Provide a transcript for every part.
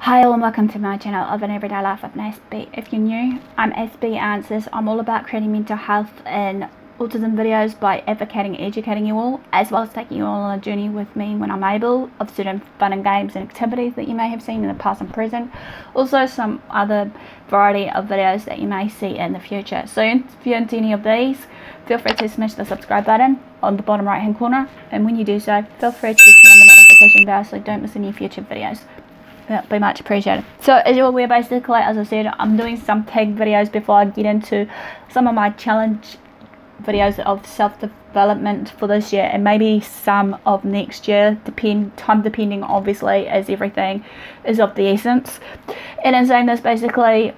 Hi all and welcome to my channel of an everyday life of an Aspie. If you're new, I'm Aspie Answers. I'm all about creating mental health and autism videos by advocating and educating you all, as well as taking you all on a journey with me when I'm able, of certain fun and games and activities that you may have seen in the past and present. Also some other variety of videos that you may see in the future. So if you're into any of these, feel free to smash the subscribe button on the bottom right hand corner, and when you do so, feel free to turn on the notification bell so you don't miss any future videos. That'd be much appreciated. So as you're aware, basically, as I said, I'm doing some tag videos before I get into some of my challenge videos of self-development for this year, and maybe some of next year, depending obviously, as everything is of the essence. And in saying this, basically,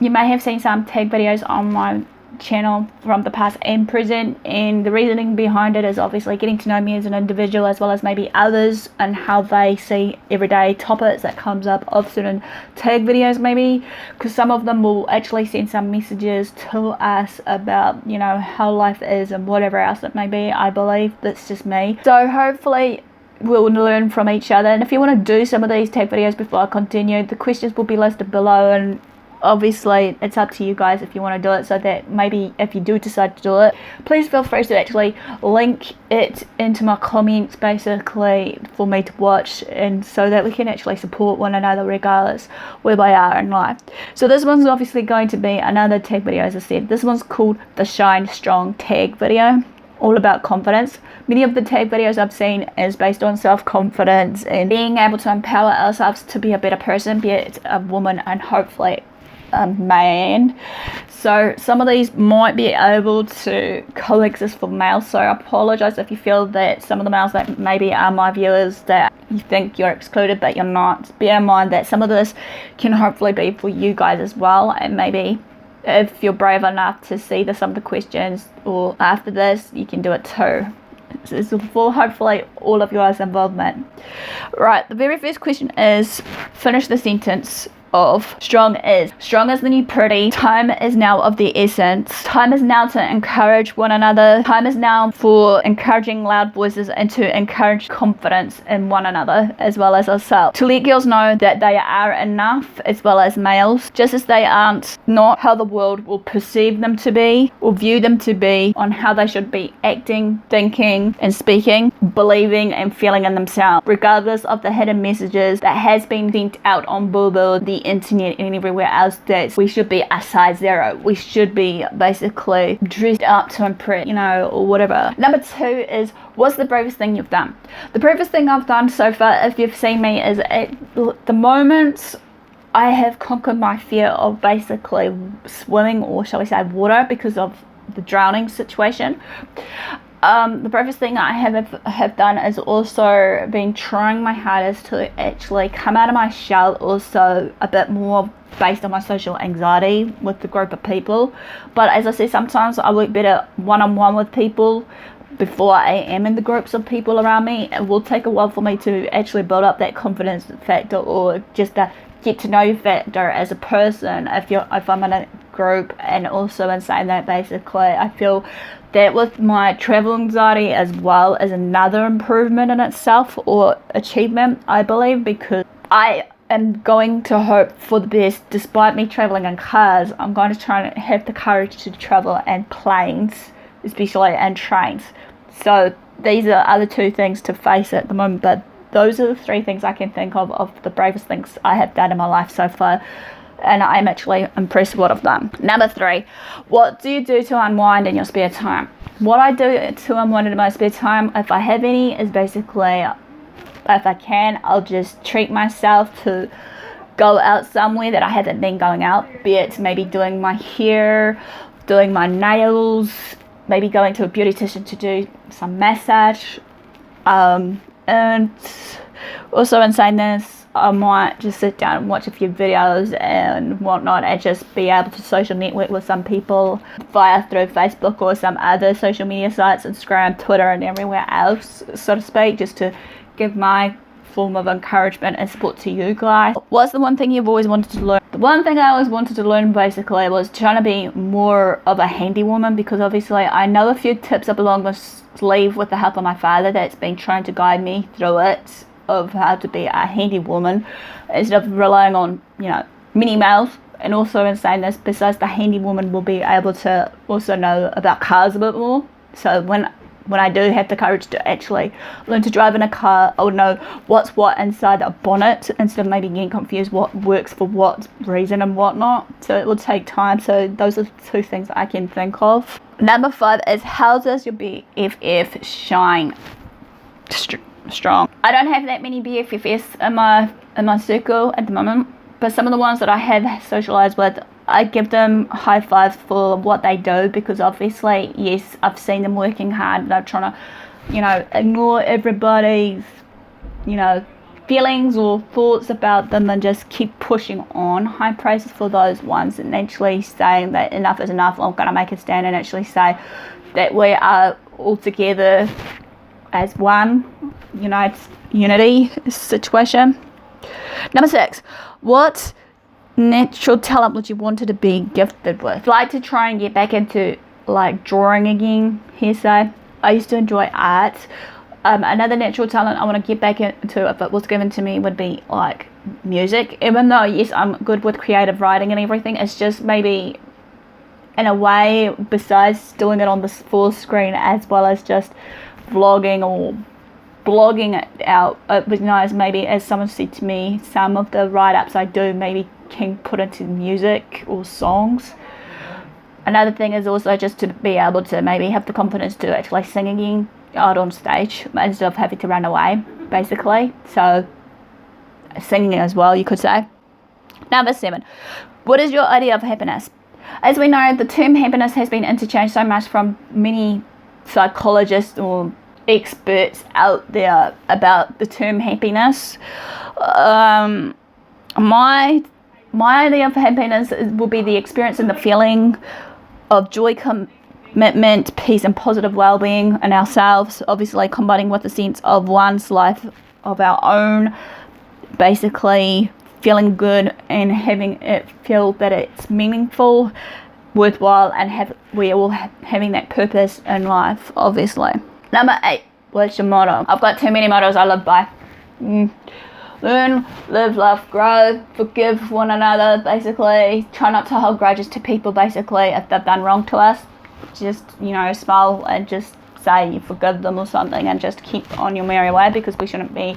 you may have seen some tag videos on my channel from the past and present, and the reasoning behind it is obviously getting to know me as an individual, as well as maybe others and how they see everyday topics that comes up of certain tag videos, maybe because some of them will actually send some messages to us about, you know, how life is and whatever else it may be. I believe that's just me, so hopefully we'll learn from each other. And if you want to do some of these tag videos before I continue, the questions will be listed below, and obviously it's up to you guys if you want to do it, so that maybe if you do decide to do it, please feel free to actually link it into my comments basically for me to watch, and so that we can actually support one another regardless where we are in life. So this one's obviously going to be another tag video. As I said, this one's called the Shine Strong tag video, all about confidence. Many of the tag videos I've seen is based on self-confidence and being able to empower ourselves to be a better person, be it a woman and hopefully a man. So some of these might be able to coexist for males, so I apologize if you feel that some of the males that maybe are my viewers that you think you're excluded, but you're not. Bear in mind that some of this can hopefully be for you guys as well, and maybe if you're brave enough to see some of the questions or after this, you can do it too. This is for hopefully all of your involvement. Right, the very first question is, finish the sentence of strong is the new pretty. Time is now of the essence. Time is now to encourage one another. Time is now for encouraging loud voices and to encourage confidence in one another as well as ourselves. To let girls know that they are enough as well as males, just as they aren't, not how the world will perceive them to be or view them to be, on how they should be acting, thinking and speaking, believing and feeling in themselves, regardless of the hidden messages that has been sent out on billboard, the internet and everywhere else, that we should be a size 0. We should be basically dressed up to impress, you know, or whatever. Number 2 is, what's the bravest thing you've done? The bravest thing I've done so far, if you've seen me, is at the moment I have conquered my fear of basically swimming, or shall we say water, because of the drowning situation. The bravest thing I have done is also been trying my hardest to actually come out of my shell, also a bit more based on my social anxiety with the group of people. But as I say, sometimes I work better one-on-one with people before I am in the groups of people around me. It will take a while for me to actually build up that confidence factor, or just a get to know you factor as a person if I'm in a group. And also in saying that, basically I feel that with my travel anxiety as well as another improvement in itself, or achievement, I believe, because I am going to hope for the best. Despite me traveling in cars, I'm going to try and have the courage to travel in planes, especially, and trains. So these are other 2 things to face at the moment, but those are the 3 things I can think of the bravest things I have done in my life so far, and I'm actually impressed with what I've done. Number 3, what do you do to unwind in your spare time? What I do to unwind in my spare time, if I have any, is basically, if I can, I'll just treat myself to go out somewhere that I haven't been going out, be it maybe doing my hair, doing my nails, maybe going to a beautician to do some massage, and also in saying this, I might just sit down and watch a few videos and whatnot, and just be able to social network with some people via through Facebook or some other social media sites, Instagram, Twitter and everywhere else, so to speak, just to give my form of encouragement and support to you guys. What's the one thing you've always wanted to learn? The one thing I always wanted to learn basically was trying to be more of a handy woman, because obviously I know a few tips up along the sleeve with the help of my father that's been trying to guide me through it, of how to be a handy woman instead of relying on, you know, many males. And also in saying this, besides the handy woman will be able to also know about cars a bit more. So when I do have the courage to actually learn to drive in a car, I would know what's what inside a bonnet instead of maybe getting confused what works for what reason and whatnot. So it will take time. So those are 2 things I can think of. Number 5 is, how does your BFF shine strong? I don't have that many BFFs in my circle at the moment, but some of the ones that I have socialized with, I give them high fives for what they do, because obviously, yes, I've seen them working hard. They're trying to, you know, ignore everybody's, you know, feelings or thoughts about them and just keep pushing on. High praises for those ones, and actually saying that enough is enough. I'm going to make a stand and actually say that we are all together as one, unity situation. Number 6, what natural talent would you wanted to be gifted with? I'd like to try and get back into like drawing again, hairstyle. I used to enjoy art. Another natural talent I want to get back into, if it was given to me, would be like music. Even though, yes, I'm good with creative writing and everything, it's just maybe in a way, besides doing it on the full screen as well as just vlogging or blogging it out, it was nice maybe, as someone said to me, some of the write-ups I do maybe can put into music or songs. Another thing is also just to be able to maybe have the confidence to actually sing again out on stage instead of having to run away, basically. So singing as well, you could say. Number 7, what is your idea of happiness? As we know, the term happiness has been interchanged so much from many psychologists or experts out there about the term happiness. My idea of happiness will be the experience and the feeling of joy, commitment, peace and positive well-being in ourselves, obviously combining with a sense of one's life of our own, basically feeling good and having it feel that it's meaningful, worthwhile, and we're all having that purpose in life, obviously. Number 8, what's your motto? I've got too many mottos I live by. Learn, live, love, grow, forgive one another, basically. Try not to hold grudges to people, basically, if they've done wrong to us. Just, smile and just say you forgive them or something, and just keep on your merry way, because we shouldn't be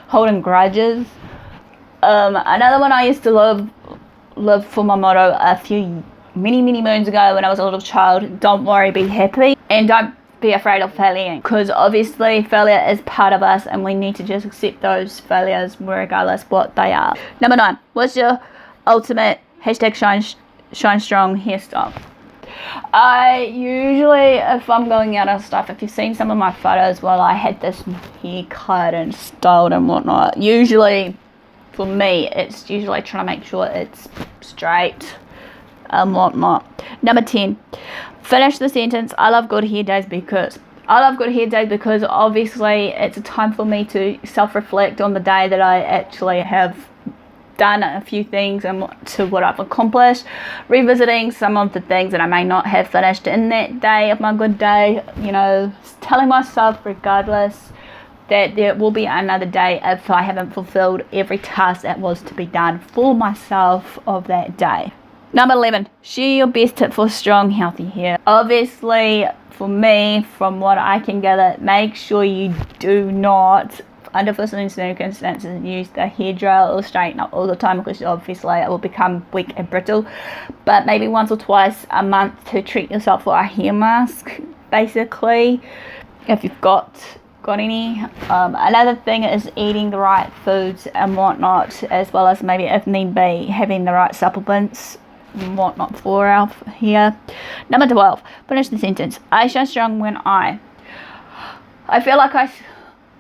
holding grudges. Another one I used to live for my motto many moons ago when I was a little child: don't worry, be happy, and don't be afraid of failing, because obviously failure is part of us and we need to just accept those failures regardless what they are. Number 9, what's your ultimate #ShineStrong hairstyle? I usually, if I'm going out and stuff, if you've seen some of my photos, well, I had this haircut and styled and whatnot. Usually for me, it's usually trying to make sure it's straight and whatnot. Number 10, finish the sentence: I love good hair days because obviously it's a time for me to self-reflect on the day that I actually have done a few things and to what I've accomplished, revisiting some of the things that I may not have finished in that day of my good day, telling myself regardless that there will be another day if I haven't fulfilled every task that was to be done for myself of that day. Number 11, share your best tip for strong, healthy hair. Obviously, for me, from what I can gather, make sure you do not, under foreseen circumstances, use the hair dryer or straightener all the time, because obviously it will become weak and brittle. But maybe once or twice a month to treat yourself for a hair mask, basically, if you've got any. Another thing is eating the right foods and whatnot, as well as maybe, if need be, having the right supplements and whatnot for our hair. Number 12, finish the sentence: I shine strong when I feel like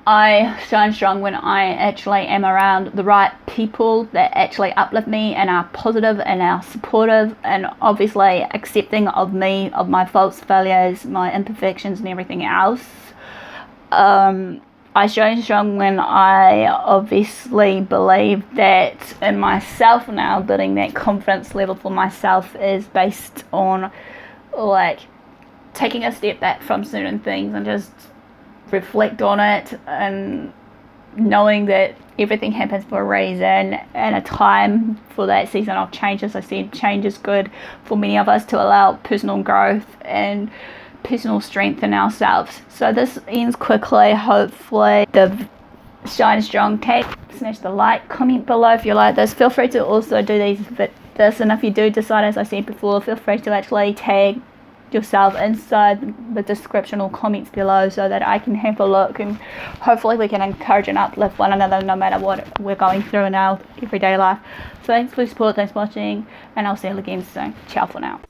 I shine strong when I actually am around the right people that actually uplift me and are positive and are supportive and obviously accepting of me, of my faults, failures, my imperfections and everything else. I shine strong when I obviously believe that in myself now. Building that confidence level for myself is based on like taking a step back from certain things and just reflect on it and knowing that everything happens for a reason and a time for that season of change. As I said, change is good for many of us to allow personal growth and personal strength in ourselves. So this ends quickly. Hopefully the Shine Strong tag, smash the like, comment below if you like this. Feel free to also do this, and if you do decide, as I said before, feel free to actually tag yourself inside the description or comments below so that I can have a look, and hopefully we can encourage and uplift one another no matter what we're going through in our everyday life. So thanks for your support, thanks for watching, and I'll see you again soon. Ciao for now.